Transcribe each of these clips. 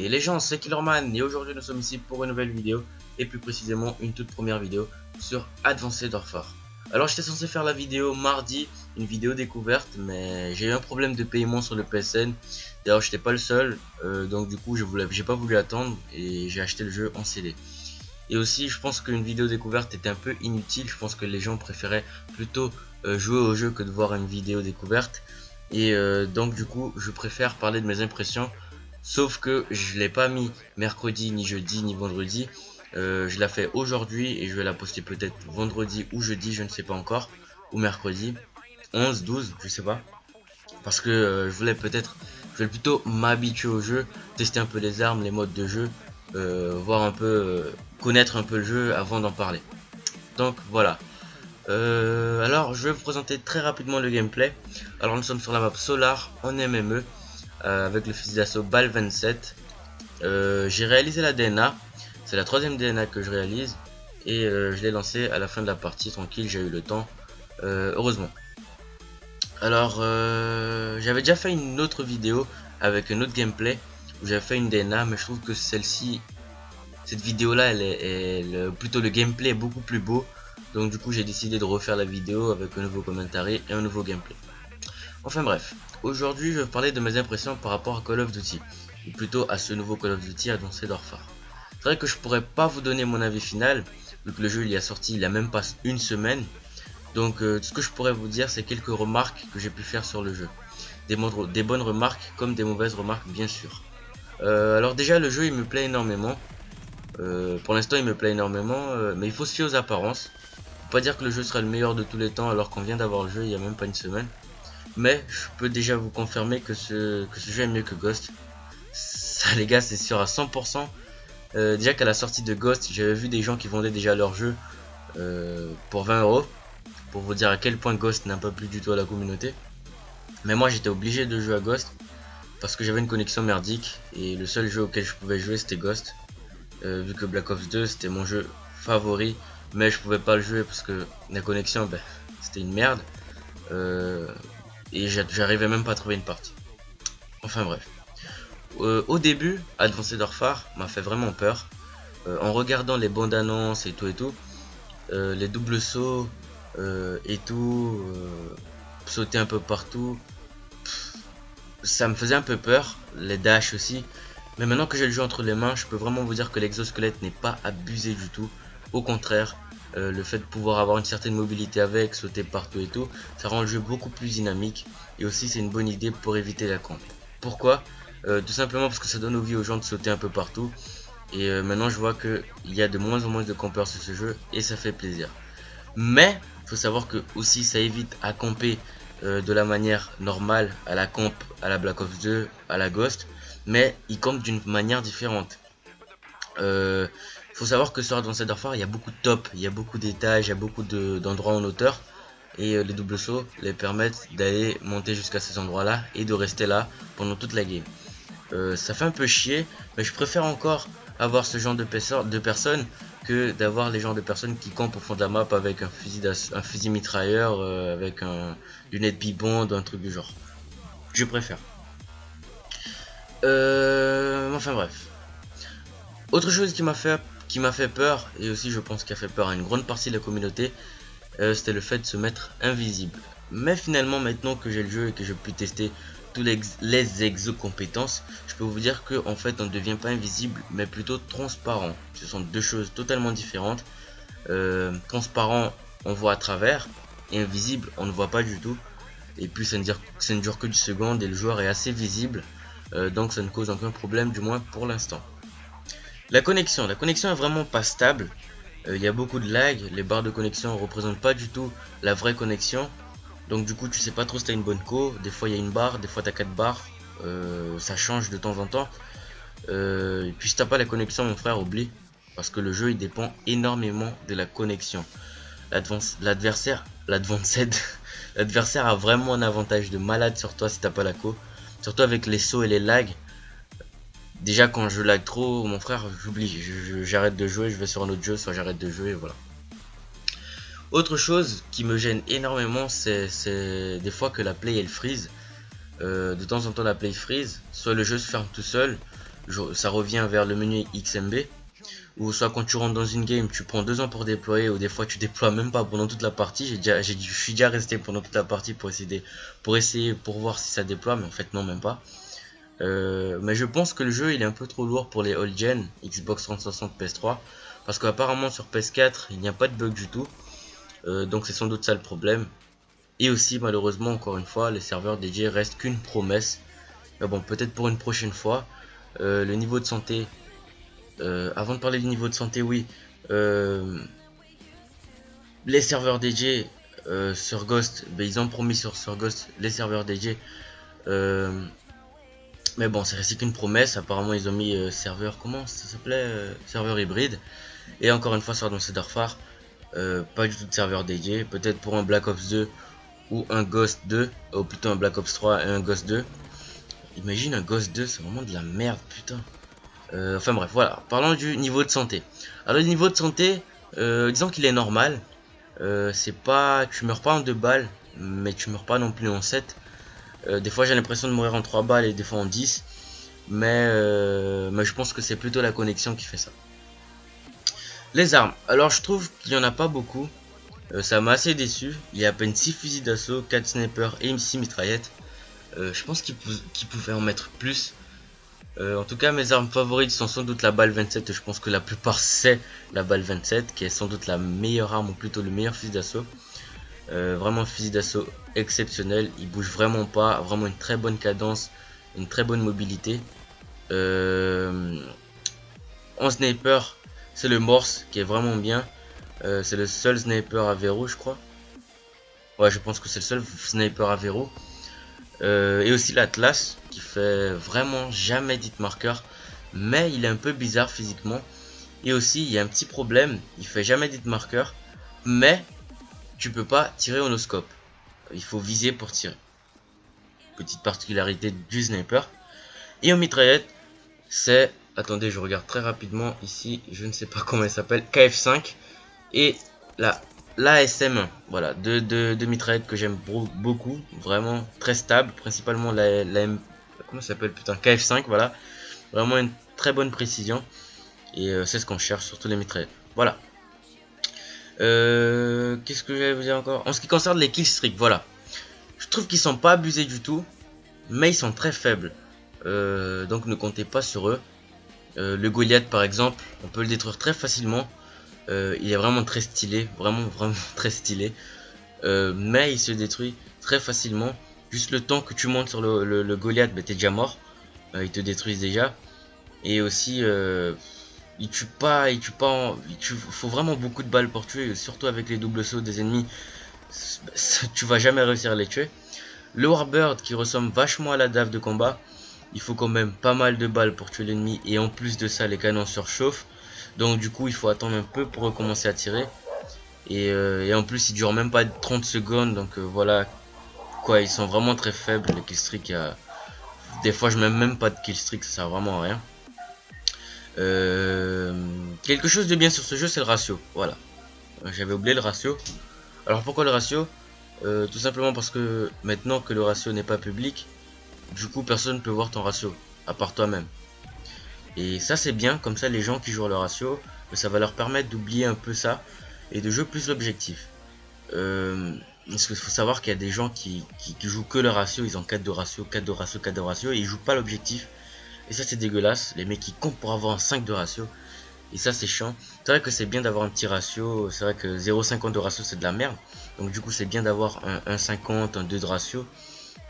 Et les gens, c'est Killerman et aujourd'hui nous sommes ici pour une nouvelle vidéo et plus précisément une toute première vidéo sur Advanced Warfare. Alors j'étais censé faire la vidéo mardi, une vidéo découverte, mais j'ai eu un problème de paiement sur le PSN. D'ailleurs j'étais pas le seul, donc du coup j'ai pas voulu attendre et j'ai acheté le jeu en CD. Et aussi je pense qu'une vidéo découverte était un peu inutile, je pense que les gens préféraient plutôt jouer au jeu que de voir une vidéo découverte. Et donc du coup je préfère parler de mes impressions. Sauf que je l'ai pas mis mercredi, ni jeudi, ni vendredi. Je l'ai fait aujourd'hui et je vais la poster peut-être vendredi ou jeudi, je ne sais pas encore. Ou mercredi, 11, 12, je sais pas. Parce que je vais plutôt m'habituer au jeu, tester un peu les armes, les modes de jeu, voir un peu, connaître un peu le jeu avant d'en parler. Donc voilà. Alors je vais vous présenter très rapidement le gameplay. Alors nous sommes sur la map Solar en MME. Avec le fusil d'assaut BAL 27. J'ai réalisé la DNA, c'est la troisième DNA que je réalise et je l'ai lancé à la fin de la partie tranquille, j'ai eu le temps, heureusement. Alors j'avais déjà fait une autre vidéo avec un autre gameplay où j'avais fait une DNA, mais je trouve que celle-ci, cette vidéo là, plutôt le gameplay est beaucoup plus beau, donc du coup j'ai décidé de refaire la vidéo avec un nouveau commentaire et un nouveau gameplay. Enfin bref, aujourd'hui je vais vous parler de mes impressions par rapport à Call of Duty, ou plutôt à ce nouveau Call of Duty Advanced Warfare. C'est vrai que je pourrais pas vous donner mon avis final, vu que le jeu il y a sorti il y a même pas une semaine. Donc tout ce que je pourrais vous dire c'est quelques remarques que j'ai pu faire sur le jeu. Des bonnes remarques comme des mauvaises remarques bien sûr. Alors déjà le jeu il me plaît énormément. Pour l'instant il me plaît énormément, mais il faut se fier aux apparences. Faut pas dire que le jeu sera le meilleur de tous les temps alors qu'on vient d'avoir le jeu il y a même pas une semaine. Mais je peux déjà vous confirmer que ce jeu est mieux que Ghost. Ça les gars c'est sûr à 100%. Déjà qu'à la sortie de Ghost j'avais vu des gens qui vendaient déjà leur jeu pour 20 €. Pour vous dire à quel point Ghost n'a pas plu du tout à la communauté. Mais moi j'étais obligé de jouer à Ghost. Parce que j'avais une connexion merdique. Et le seul jeu auquel je pouvais jouer c'était Ghost. Vu que Black Ops 2 c'était mon jeu favori. Mais je pouvais pas le jouer parce que la connexion c'était une merde. Et j'arrivais même pas à trouver une partie. Enfin bref. Au début, Advanced Warfare m'a fait vraiment peur. En regardant les bandes annonces et tout, les doubles sauts et tout, sauter un peu partout, ça me faisait un peu peur. Les dash aussi. Mais maintenant que j'ai le jeu entre les mains, je peux vraiment vous dire que l'exosquelette n'est pas abusé du tout. Au contraire, le fait de pouvoir avoir une certaine mobilité avec, sauter partout et tout, ça rend le jeu beaucoup plus dynamique. Et aussi c'est une bonne idée pour éviter la camp. Pourquoi? Tout simplement parce que ça donne envie aux gens de sauter un peu partout. Et maintenant je vois qu'il y a de moins en moins de campeurs sur ce jeu et ça fait plaisir. Mais il faut savoir que aussi ça évite à camper de la manière normale, à la camp, à la Black Ops 2, à la Ghost. Mais ils campent d'une manière différente. Faut savoir que sur Advanced Warfare il y a beaucoup de top, il y a beaucoup d'étages, il y a beaucoup d'endroits en hauteur. Et les doubles sauts les permettent d'aller monter jusqu'à ces endroits là et de rester là pendant toute la game. Ça fait un peu chier, mais je préfère encore avoir ce genre de personnes que d'avoir les genres de personnes qui campent au fond de la map avec un fusil mitrailleur, avec une lunette bibonde, un truc du genre. Je préfère. Enfin bref. Autre chose qui m'a fait peur, et aussi je pense qui a fait peur à une grande partie de la communauté, c'était le fait de se mettre invisible. Mais finalement maintenant que j'ai le jeu et que je peux tester tous les exocompétences, je peux vous dire que en fait on ne devient pas invisible mais plutôt transparent. Ce sont deux choses totalement différentes. Transparent on voit à travers et invisible on ne voit pas du tout. Et puis ça ne dure que 10 secondes et le joueur est assez visible, donc ça ne cause aucun problème du moins pour l'instant. La connexion est vraiment pas stable. Il y a beaucoup de lag, les barres de connexion ne représentent pas du tout la vraie connexion. Donc du coup tu sais pas trop si t'as une bonne co, des fois il y a une barre, des fois t'as 4 barres, ça change de temps en temps. Et puis si t'as pas la connexion mon frère oublie, parce que le jeu il dépend énormément de la connexion. L'adversaire a vraiment un avantage de malade sur toi si t'as pas la co. Surtout avec les sauts et les lags. Déjà quand je lag trop mon frère j'oublie, j'arrête de jouer, je vais sur un autre jeu, soit j'arrête de jouer, voilà. Autre chose qui me gêne énormément c'est des fois que la play elle freeze. De temps en temps la play freeze, soit le jeu se ferme tout seul, ça revient vers le menu XMB, ou soit quand tu rentres dans une game, tu prends 2 ans pour déployer, ou des fois tu déploies même pas pendant toute la partie. Je suis déjà resté pendant toute la partie pour essayer pour voir si ça déploie, mais en fait non, même pas. Mais je pense que le jeu il est un peu trop lourd pour les old gen Xbox 360, PS3, parce qu'apparemment sur PS4 il n'y a pas de bug du tout, donc c'est sans doute ça le problème. Et aussi malheureusement, encore une fois, les serveurs dédiés restent qu'une promesse. Mais bon, peut-être pour une prochaine fois. Le niveau de santé, avant de parler du niveau de santé, oui, les serveurs dédiés sur Ghost, ben, ils ont promis sur Ghost les serveurs dédiés. Mais bon, c'est resté qu'une promesse. Apparemment, ils ont mis serveur, comment ça s'appelait, serveur hybride. Et encore une fois, sur Advanced Warfare, pas du tout de serveur dédié. Peut-être pour un Black Ops 2 ou un Ghost 2, ou plutôt un Black Ops 3 et un Ghost 2. Imagine un Ghost 2, c'est vraiment de la merde, putain. Enfin bref, voilà. Parlons du niveau de santé. Alors, le niveau de santé, disons qu'il est normal. C'est pas, tu meurs pas en 2 balles, mais tu meurs pas non plus en 7. Des fois j'ai l'impression de mourir en 3 balles et des fois en 10. Mais je pense que c'est plutôt la connexion qui fait ça. Les armes. Alors je trouve qu'il n'y en a pas beaucoup. Ça m'a assez déçu. Il y a à peine 6 fusils d'assaut, 4 snipers et 6 mitraillettes. Je pense qu'ils pouvaient en mettre plus. En tout cas, mes armes favorites sont sans doute la balle 27. Je pense que la plupart c'est la balle 27, qui est sans doute la meilleure arme, ou plutôt le meilleur fusil d'assaut. Vraiment un fusil d'assaut exceptionnel. Il bouge vraiment pas. Vraiment une très bonne cadence, une très bonne mobilité. En sniper, c'est le Morse qui est vraiment bien. C'est le seul sniper à verrou, je crois. Ouais, je pense que c'est le seul sniper à verrou. Et aussi l'Atlas qui fait vraiment jamais d'hit marker, mais il est un peu bizarre physiquement. Et aussi il y a un petit problème, il fait jamais d'hit marker, mais tu peux pas tirer au no-scope. Il faut viser pour tirer. Petite particularité du sniper. Et en mitraillette, c'est, attendez, je regarde très rapidement ici, je ne sais pas comment elle s'appelle, KF5 et la SM1. Voilà, deux mitraillettes que j'aime beaucoup, vraiment très stable, principalement comment ça s'appelle, putain, KF5, voilà, vraiment une très bonne précision, et c'est ce qu'on cherche sur tous les mitraillettes. Voilà. Qu'est-ce que j'allais vous dire encore? En ce qui concerne les killstreaks, voilà, je trouve qu'ils sont pas abusés du tout, mais ils sont très faibles, donc ne comptez pas sur eux. Le Goliath par exemple, on peut le détruire très facilement. Il est vraiment très stylé, vraiment très stylé, mais il se détruit très facilement. Juste le temps que tu montes sur le Goliath, bah, t'es déjà mort. Ils te détruisent déjà. Et aussi il tue pas, faut vraiment beaucoup de balles pour tuer, surtout avec les doubles sauts des ennemis. Tu vas jamais réussir à les tuer. Le Warbird qui ressemble vachement à la dave de combat, il faut quand même pas mal de balles pour tuer l'ennemi, et en plus de ça les canons surchauffent. Donc du coup il faut attendre un peu pour recommencer à tirer. Et en plus il dure même pas 30 secondes. Donc voilà quoi, ils sont vraiment très faibles les killstreaks. Des fois je mets même pas de killstreak, ça sert vraiment à rien. Quelque chose de bien sur ce jeu, c'est le ratio. Voilà, j'avais oublié le ratio. Alors pourquoi le ratio? Tout simplement parce que maintenant que le ratio n'est pas public, du coup personne ne peut voir ton ratio à part toi-même. Et ça c'est bien, comme ça les gens qui jouent le ratio, ça va leur permettre d'oublier un peu ça et de jouer plus l'objectif. Parce qu'il faut savoir qu'il y a des gens qui jouent que le ratio, ils ont 4 de ratio, 4 de ratio, 4 de ratio, et ils jouent pas l'objectif. Et ça c'est dégueulasse, les mecs qui comptent pour avoir un 5 de ratio. Et ça c'est chiant. C'est vrai que c'est bien d'avoir un petit ratio, c'est vrai que 0,50 de ratio c'est de la merde. Donc du coup c'est bien d'avoir un 1,50, un 2 de ratio.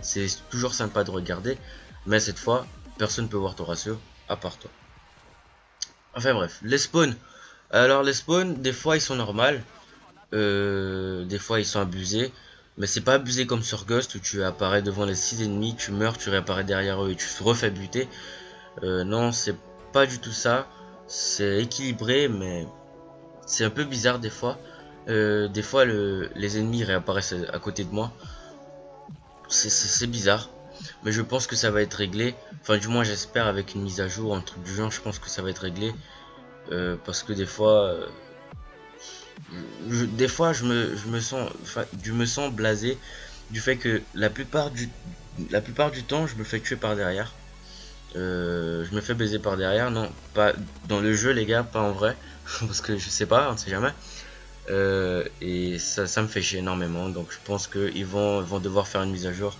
C'est toujours sympa de regarder, mais cette fois personne ne peut voir ton ratio à part toi. Enfin bref, les spawns. Alors les spawns, des fois ils sont normales, des fois ils sont abusés, mais c'est pas abusé comme sur Ghost où tu apparais devant les 6 ennemis, tu meurs, tu réapparais derrière eux et tu te refais buter. Non, c'est pas du tout ça. C'est équilibré, mais c'est un peu bizarre des fois. Des fois les ennemis réapparaissent à côté de moi. C'est bizarre. Mais je pense que ça va être réglé. Enfin du moins j'espère, avec une mise à jour, un truc du genre, je pense que ça va être réglé. Parce que des fois je me sens blasé du fait que la plupart du temps je me fais tuer par derrière. Je me fais baiser par derrière. Non, pas dans le jeu les gars, pas en vrai. Parce que je sais pas, on sait jamais. Et ça me fait chier énormément. Donc je pense qu'ils vont devoir faire une mise à jour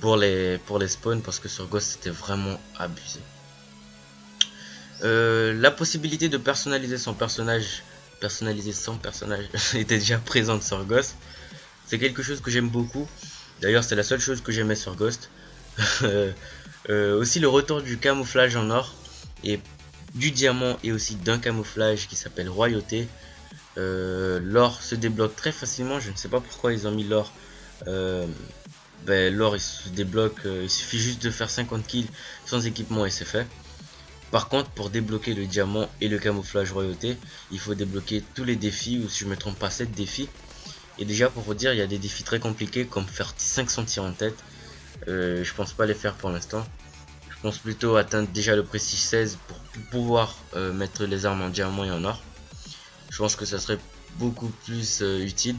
pour les spawns. Parce que sur Ghost c'était vraiment abusé. La possibilité de personnaliser son personnage était déjà présente sur Ghost. C'est quelque chose que j'aime beaucoup. D'ailleurs c'est la seule chose que j'aimais sur Ghost. Aussi le retour du camouflage en or et du diamant et aussi d'un camouflage qui s'appelle royauté. L'or se débloque très facilement, je ne sais pas pourquoi ils ont mis l'or. L'or il se débloque, il suffit juste de faire 50 kills sans équipement et c'est fait. Par contre pour débloquer le diamant et le camouflage royauté, il faut débloquer tous les défis, ou si je me trompe pas 7 défis. Et déjà pour vous dire, il y a des défis très compliqués comme faire 500 tirs en tête. Je pense pas les faire pour l'instant. Je pense plutôt atteindre déjà le prestige 16 pour pouvoir mettre les armes en diamant et en or. Je pense que ça serait beaucoup plus utile.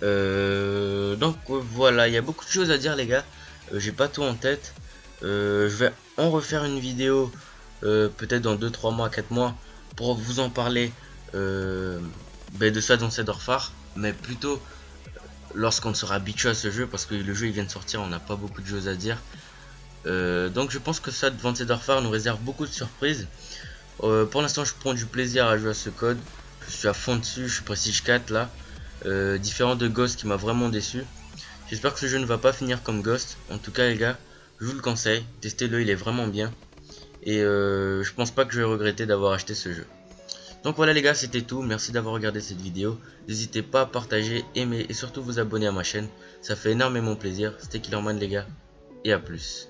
Donc voilà, il y a beaucoup de choses à dire les gars. J'ai pas tout en tête. Je vais en refaire une vidéo peut-être dans 2-3 mois, 4 mois pour vous en parler de ça dans Dorfar, mais plutôt lorsqu'on sera habitué à ce jeu, parce que le jeu il vient de sortir, on n'a pas beaucoup de choses à dire. Donc je pense que ça devant Dorfar nous réserve beaucoup de surprises. Pour l'instant je prends du plaisir à jouer à ce code. Je suis à fond dessus, je suis prestige 4 là. Différent de Ghost qui m'a vraiment déçu. J'espère que ce jeu ne va pas finir comme Ghost. En tout cas les gars, je vous le conseille, testez-le, il est vraiment bien. Et je pense pas que je vais regretter d'avoir acheté ce jeu. Donc voilà les gars, c'était tout, merci d'avoir regardé cette vidéo. N'hésitez pas à partager, aimer et surtout vous abonner à ma chaîne. Ça fait énormément plaisir. C'était Killerman les gars, et à plus.